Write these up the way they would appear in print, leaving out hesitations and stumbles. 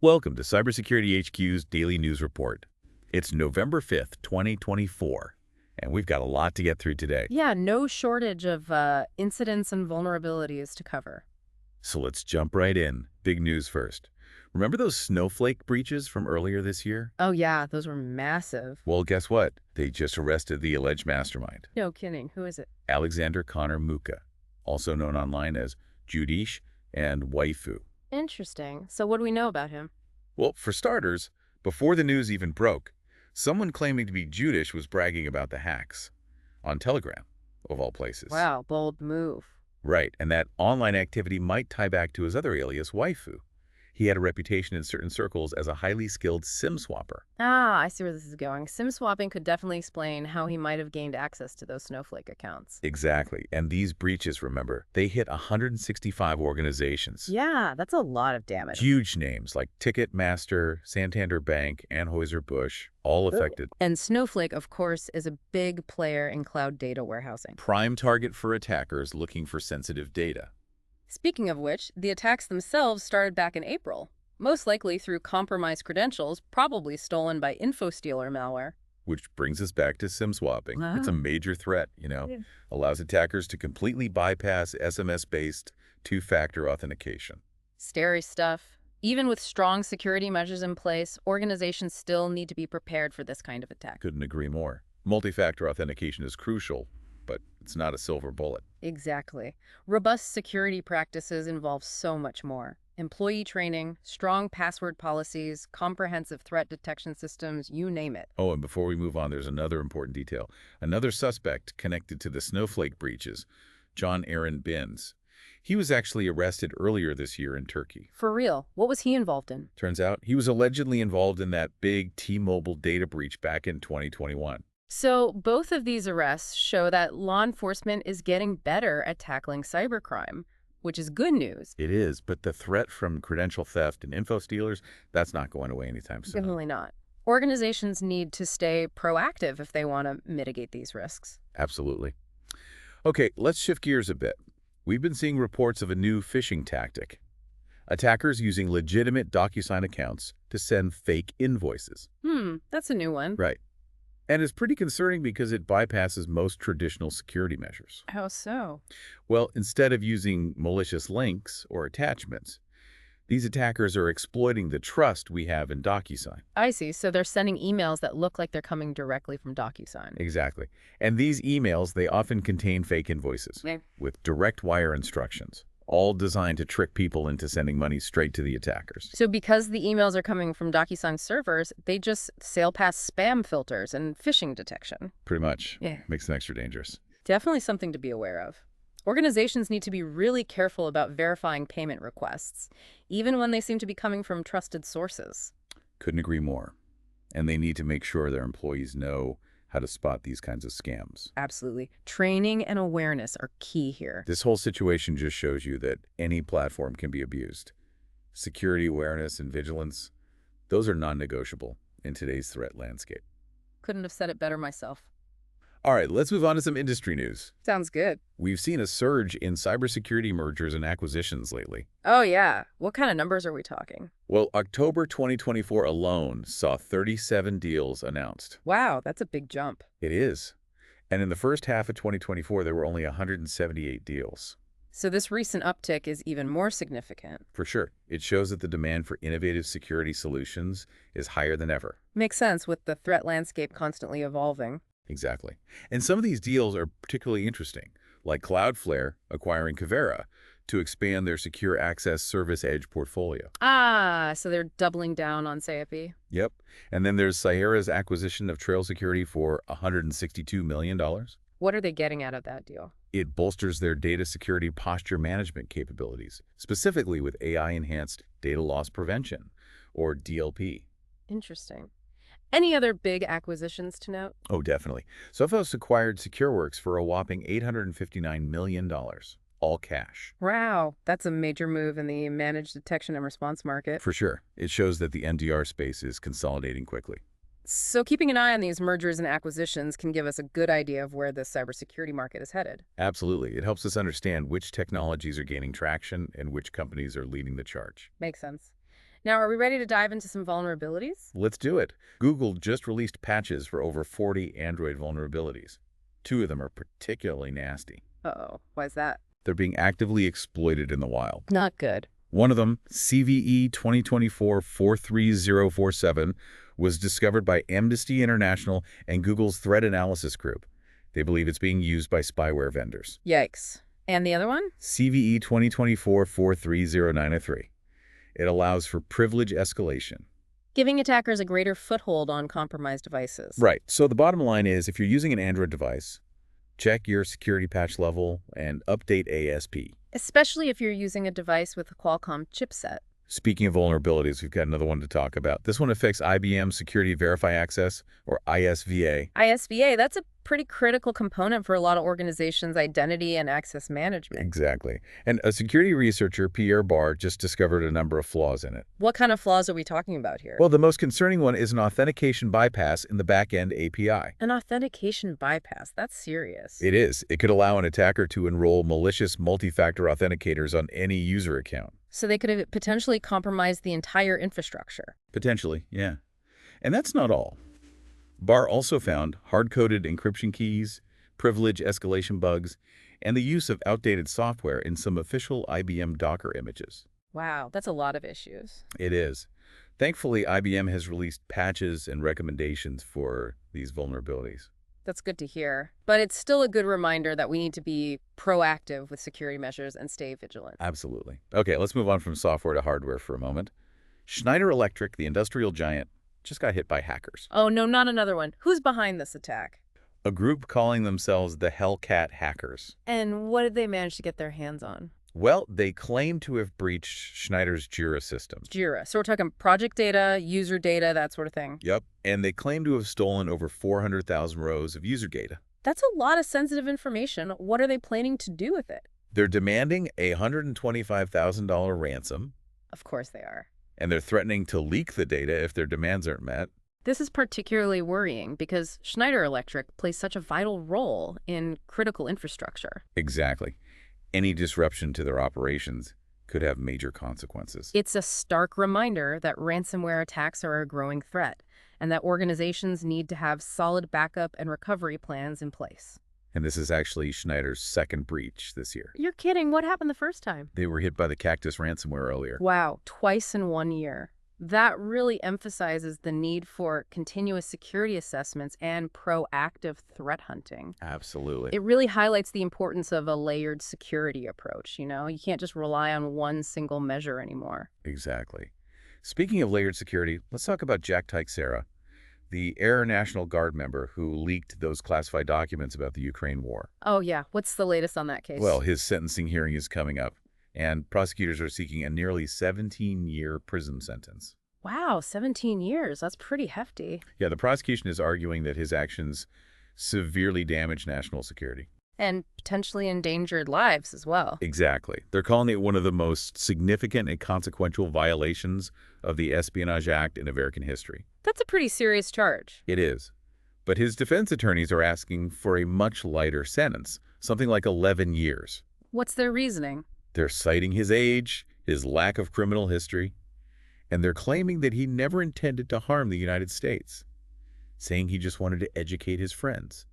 Welcome to CybersecurityHQ's Daily News Report. It's November 5th, 2024, and we've got a lot to get through today. Yeah, no shortage of incidents and vulnerabilities to cover. So let's jump right in. Big news first. Remember those Snowflake breaches from earlier this year? Oh yeah, those were massive. Well, guess what? They just arrested the alleged mastermind, No kidding. Who is it? Alexander Connor Moucka, also known online as Judish and Waifu. Interesting. So what do we know about him? Well, for starters, before the news even broke, someone claiming to be Judish was bragging about the hacks on Telegram, of all places. Wow, bold move. Right, and that online activity might tie back to his other alias, Waifu. He had a reputation in certain circles as a highly skilled SIM swapper. Ah, I see where this is going. SIM swapping could definitely explain how he might have gained access to those Snowflake accounts. Exactly, and these breaches, remember, they hit 165 organizations. Yeah, that's a lot of damage. Huge names like Ticketmaster, Santander Bank, Anheuser-Busch, all affected. And Snowflake, of course, is a big player in cloud data warehousing. Prime target for attackers looking for sensitive data. Speaking of which, the attacks themselves started back in April, most likely through compromised credentials, probably stolen by InfoStealer malware. Which brings us back to SIM swapping. It's a major threat, Yeah. Allows attackers to completely bypass SMS-based two-factor authentication. Scary stuff. Even with strong security measures in place, organizations still need to be prepared for this kind of attack. Couldn't agree more. Multi-factor authentication is crucial, but it's not a silver bullet. Exactly. Robust security practices involve so much more. Employee training, strong password policies, comprehensive threat detection systems, you name it. Oh, and before we move on, there's another important detail. Another suspect connected to the Snowflake breaches, John Erin Binns. He was actually arrested earlier this year in Turkey. For real, what was he involved in? Turns out he was allegedly involved in that big T-Mobile data breach back in 2021. So both of these arrests show that law enforcement is getting better at tackling cybercrime, which is good news. It is, but the threat from credential theft and info stealers, that's not going away anytime soon. Definitely not. Organizations need to stay proactive if they want to mitigate these risks. Absolutely. Okay, let's shift gears a bit. We've been seeing reports of a new phishing tactic. Attackers using legitimate DocuSign accounts to send fake invoices. That's a new one. Right. And it's pretty concerning because it bypasses most traditional security measures. How so? Well, instead of using malicious links or attachments, these attackers are exploiting the trust we have in DocuSign. I see. So they're sending emails that look like they're coming directly from DocuSign. Exactly. And these emails, they often contain fake invoices with direct wire instructions, all designed to trick people into sending money straight to the attackers. So because the emails are coming from DocuSign servers, they just sail past spam filters and phishing detection. Pretty much. Yeah. Makes them extra dangerous. Definitely something to be aware of. Organizations need to be really careful about verifying payment requests, even when they seem to be coming from trusted sources. Couldn't agree more. And they need to make sure their employees know how to spot these kinds of scams. Absolutely. Training and awareness are key here. This whole situation just shows you that any platform can be abused. Security awareness and vigilance, those are non-negotiable in today's threat landscape. Couldn't have said it better myself. All right, let's move on to some industry news. Sounds good. We've seen a surge in cybersecurity mergers and acquisitions lately. Oh, yeah. What kind of numbers are we talking? Well, October 2024 alone saw 37 deals announced. Wow, that's a big jump. It is. And in the first half of 2024, there were only 178 deals. So this recent uptick is even more significant. For sure. It shows that the demand for innovative security solutions is higher than ever. Makes sense with the threat landscape constantly evolving. Exactly. And some of these deals are particularly interesting, like Cloudflare acquiring Kavera to expand their secure access service edge portfolio. Ah, so they're doubling down on SAIP. Yep. And then there's Cyera's acquisition of Trail Security for $162 million. What are they getting out of that deal? It bolsters their data security posture management capabilities, specifically with AI-enhanced data loss prevention, or DLP. Interesting. Any other big acquisitions to note? Oh, definitely. Sophos acquired SecureWorks for a whopping $859 million, all cash. Wow, that's a major move in the managed detection and response market. For sure. It shows that the NDR space is consolidating quickly. So keeping an eye on these mergers and acquisitions can give us a good idea of where the cybersecurity market is headed. Absolutely. It helps us understand which technologies are gaining traction and which companies are leading the charge. Makes sense. Now, are we ready to dive into some vulnerabilities? Let's do it. Google just released patches for over 40 Android vulnerabilities. 2 of them are particularly nasty. Uh-oh, why is that? They're being actively exploited in the wild. Not good. One of them, CVE 2024-43047, was discovered by Amnesty International and Google's Threat Analysis Group. They believe it's being used by spyware vendors. Yikes. And the other one? CVE 2024-43093. It allows for privilege escalation. Giving attackers a greater foothold on compromised devices. Right. So the bottom line is, if you're using an Android device, check your security patch level and update ASP. Especially if you're using a device with a Qualcomm chipset. Speaking of vulnerabilities, we've got another one to talk about. This one affects IBM Security Verify Access, or ISVA. ISVA, that's a pretty critical component for a lot of organizations' identity and access management. Exactly. And a security researcher, Pierre Barr, just discovered a number of flaws in it. What kind of flaws are we talking about here? Well, the most concerning one is an authentication bypass in the back-end API. An authentication bypass, that's serious. It is. It could allow an attacker to enroll malicious multi-factor authenticators on any user account. So they could have potentially compromised the entire infrastructure. Potentially, yeah. And that's not all. Barr also found hard-coded encryption keys, privilege escalation bugs, and the use of outdated software in some official IBM Docker images. Wow, that's a lot of issues. It is. Thankfully, IBM has released patches and recommendations for these vulnerabilities. That's good to hear. But it's still a good reminder that we need to be proactive with security measures and stay vigilant. Absolutely. Okay, let's move on from software to hardware for a moment. Schneider Electric, the industrial giant, just got hit by hackers. Oh, no, not another one. Who's behind this attack? A group calling themselves the Hellcat hackers. And what did they manage to get their hands on? Well, they claim to have breached Schneider's Jira system. Jira. So we're talking project data, user data, that sort of thing. Yep, and they claim to have stolen over 400,000 rows of user data. That's a lot of sensitive information. What are they planning to do with it? They're demanding a $125,000 ransom, Of course they are. and they're threatening to leak the data if their demands aren't met. This is particularly worrying because Schneider Electric plays such a vital role in critical infrastructure. Exactly. Any disruption to their operations could have major consequences. It's a stark reminder that ransomware attacks are a growing threat and that organizations need to have solid backup and recovery plans in place. And this is actually Schneider's second breach this year. You're kidding. What happened the first time? They were hit by the Cactus ransomware earlier. Wow, twice in 1 year. That really emphasizes the need for continuous security assessments and proactive threat hunting. Absolutely. It really highlights the importance of a layered security approach, you know? You can't just rely on one single measure anymore. Exactly. Speaking of layered security, let's talk about Jack Teixeira, the Air National Guard member who leaked those classified documents about the Ukraine war. Oh, yeah. What's the latest on that case? Well, his sentencing hearing is coming up, and prosecutors are seeking a nearly 17-year prison sentence. Wow, 17 years. That's pretty hefty. Yeah, the prosecution is arguing that his actions severely damage national security. And potentially endangered lives as well. Exactly. They're calling it one of the most significant and consequential violations of the Espionage Act in American history. That's a pretty serious charge. It is. But his defense attorneys are asking for a much lighter sentence, something like 11 years. What's their reasoning? They're citing his age, his lack of criminal history, and they're claiming that he never intended to harm the United States, saying he just wanted to educate his friends.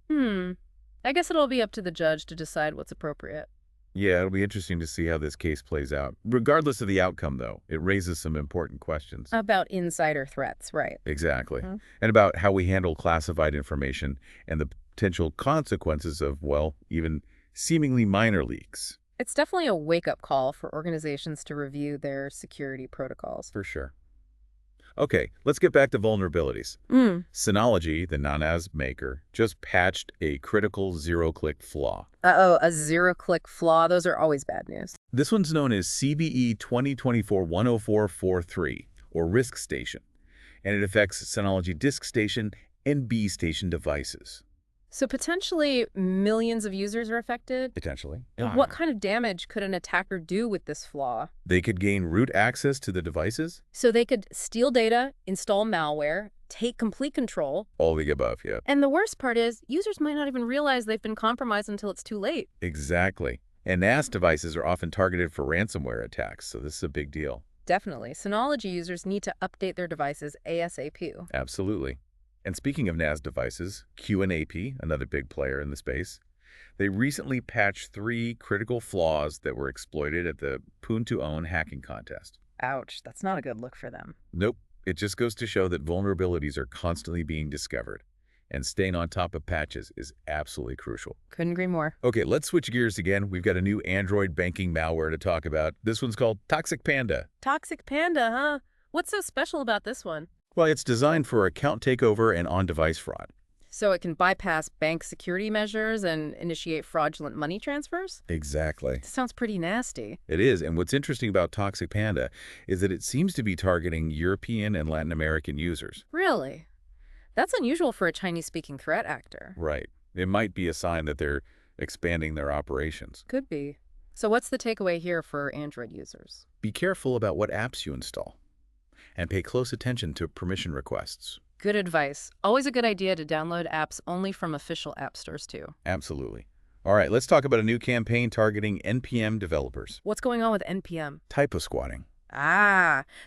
I guess it'll be up to the judge to decide what's appropriate. Yeah, it'll be interesting to see how this case plays out. Regardless of the outcome, though, it raises some important questions. About insider threats, right? Exactly. And about how we handle classified information and the potential consequences of, well, even seemingly minor leaks. It's definitely a wake-up call for organizations to review their security protocols. For sure. Okay, let's get back to vulnerabilities. Synology, the NANAS maker, just patched a critical zero-click flaw. Uh-oh, a zero-click flaw. Those are always bad news. This one's known as CVE 2024-10443, or Risk Station, and it affects Synology Disk Station and B Station devices. So potentially millions of users are affected? Potentially. What kind of damage could an attacker do with this flaw? They could gain root access to the devices? So they could steal data, install malware, take complete control. All the above, yeah. And the worst part is, users might not even realize they've been compromised until it's too late. Exactly. And NAS devices are often targeted for ransomware attacks, so this is a big deal. Definitely. Synology users need to update their devices ASAP. Absolutely. And speaking of NAS devices, QNAP, another big player in the space, they recently patched 3 critical flaws that were exploited at the Pwn2Own hacking contest. Ouch, that's not a good look for them. Nope, it just goes to show that vulnerabilities are constantly being discovered, and staying on top of patches is absolutely crucial. Couldn't agree more. Okay, let's switch gears again. We've got a new Android banking malware to talk about. This one's called Toxic Panda. Toxic Panda, huh? What's so special about this one? Well, it's designed for account takeover and on-device fraud. So it can bypass bank security measures and initiate fraudulent money transfers? Exactly. Sounds pretty nasty. It is, and what's interesting about Toxic Panda is that it seems to be targeting European and Latin American users. Really? That's unusual for a Chinese-speaking threat actor. Right. It might be a sign that they're expanding their operations. Could be. So what's the takeaway here for Android users? Be careful about what apps you install, and pay close attention to permission requests. Good advice. Always a good idea to download apps only from official app stores, too. Absolutely. All right, let's talk about a new campaign targeting NPM developers. What's going on with NPM? Typo squatting.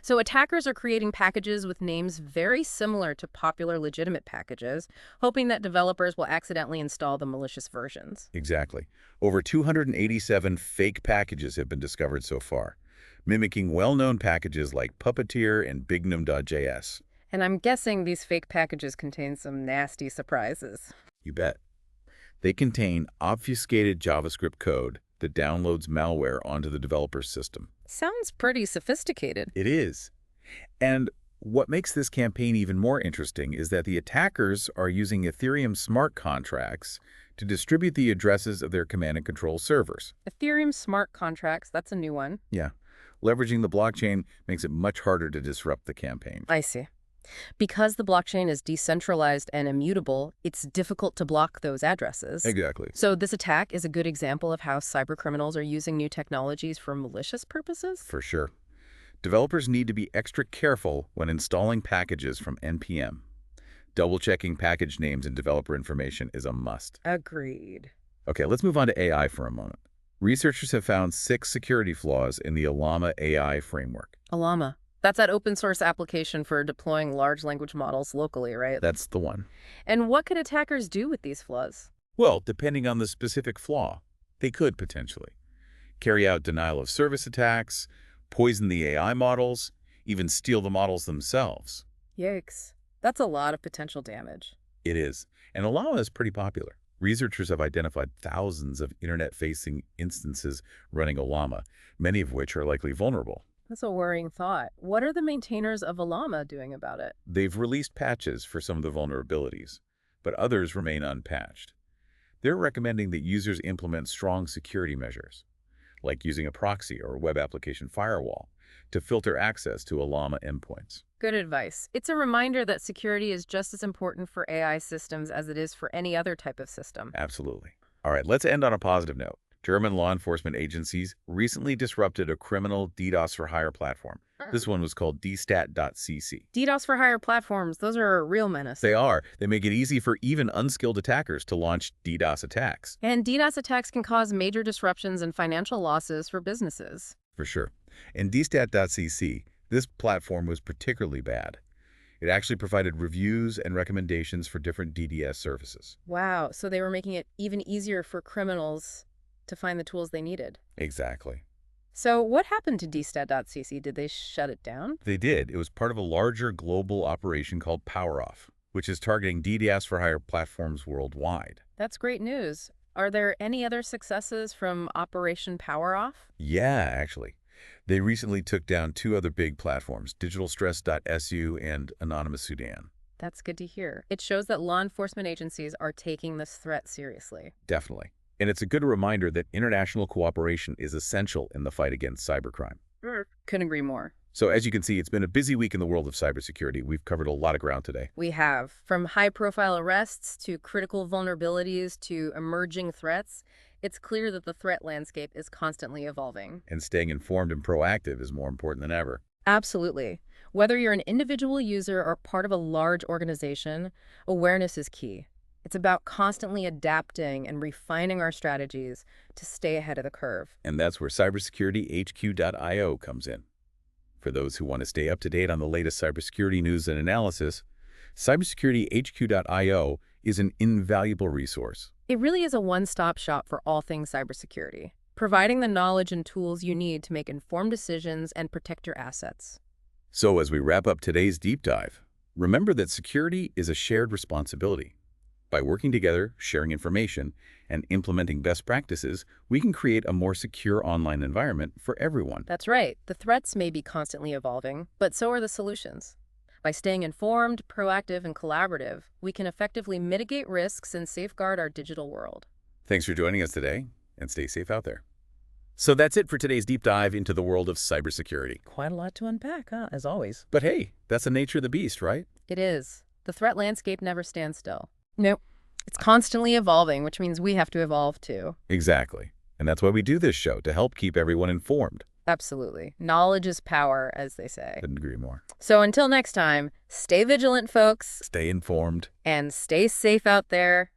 So attackers are creating packages with names very similar to popular legitimate packages, hoping that developers will accidentally install the malicious versions. Exactly. Over 287 fake packages have been discovered so far, mimicking well-known packages like Puppeteer and Bignum.js. And I'm guessing these fake packages contain some nasty surprises. You bet. They contain obfuscated JavaScript code that downloads malware onto the developer's system. Sounds pretty sophisticated. It is. And what makes this campaign even more interesting is that the attackers are using Ethereum smart contracts to distribute the addresses of their command and control servers. Ethereum smart contracts, that's a new one. Yeah. Leveraging the blockchain makes it much harder to disrupt the campaign. I see. Because the blockchain is decentralized and immutable, it's difficult to block those addresses. Exactly. So this attack is a good example of how cybercriminals are using new technologies for malicious purposes? For sure. Developers need to be extra careful when installing packages from NPM. Double-checking package names and developer information is a must. Agreed. Okay, let's move on to AI for a moment. Researchers have found 6 security flaws in the Llama AI framework. Llama. That's that open source application for deploying large language models locally, right? That's the one. And what could attackers do with these flaws? Well, depending on the specific flaw, they could potentially carry out denial of service attacks, poison the AI models, even steal the models themselves. Yikes. That's a lot of potential damage. It is. And Llama is pretty popular. Researchers have identified thousands of internet-facing instances running Llama, many of which are likely vulnerable. That's a worrying thought. What are the maintainers of Llama doing about it? They've released patches for some of the vulnerabilities, but others remain unpatched. They're recommending that users implement strong security measures, like using a proxy or web application firewall, to filter access to Llama endpoints. Good advice. It's a reminder that security is just as important for AI systems as it is for any other type of system. Absolutely. All right, let's end on a positive note. German law enforcement agencies recently disrupted a criminal DDoS-for-hire platform. This one was called dstat.cc. DDoS-for-hire platforms, those are a real menace. They are. They make it easy for even unskilled attackers to launch DDoS attacks. And DDoS attacks can cause major disruptions and financial losses for businesses. For sure. In dstat.cc, this platform was particularly bad. It actually provided reviews and recommendations for different DDoS services. Wow, so they were making it even easier for criminals to find the tools they needed. Exactly. So what happened to dstat.cc? Did they shut it down? They did. It was part of a larger global operation called PowerOff, which is targeting DDoS-for-hire platforms worldwide. That's great news. Are there any other successes from Operation PowerOff? Yeah, actually. They recently took down 2 other big platforms, digitalstress.su and Anonymous Sudan. That's good to hear. It shows that law enforcement agencies are taking this threat seriously. Definitely. And it's a good reminder that international cooperation is essential in the fight against cybercrime. Couldn't agree more. So as you can see, it's been a busy week in the world of cybersecurity. We've covered a lot of ground today. We have. From high-profile arrests to critical vulnerabilities to emerging threats, it's clear that the threat landscape is constantly evolving. And staying informed and proactive is more important than ever. Absolutely. Whether you're an individual user or part of a large organization, awareness is key. It's about constantly adapting and refining our strategies to stay ahead of the curve. And that's where CybersecurityHQ.io comes in. For those who want to stay up to date on the latest cybersecurity news and analysis, CybersecurityHQ.io is an invaluable resource. It really is a one-stop shop for all things cybersecurity, providing the knowledge and tools you need to make informed decisions and protect your assets. So as we wrap up today's deep dive, remember that security is a shared responsibility. By working together, sharing information, and implementing best practices, we can create a more secure online environment for everyone. That's right. The threats may be constantly evolving, but so are the solutions. By staying informed, proactive, and collaborative, we can effectively mitigate risks and safeguard our digital world. Thanks for joining us today, and stay safe out there. So that's it for today's deep dive into the world of cybersecurity. Quite a lot to unpack, huh? As always. But hey, that's the nature of the beast, right? It is. The threat landscape never stands still. Nope. It's constantly evolving, which means we have to evolve too. Exactly. And that's why we do this show, to help keep everyone informed. Absolutely. Knowledge is power, as they say. Couldn't agree more. So until next time, stay vigilant, folks. Stay informed. And stay safe out there.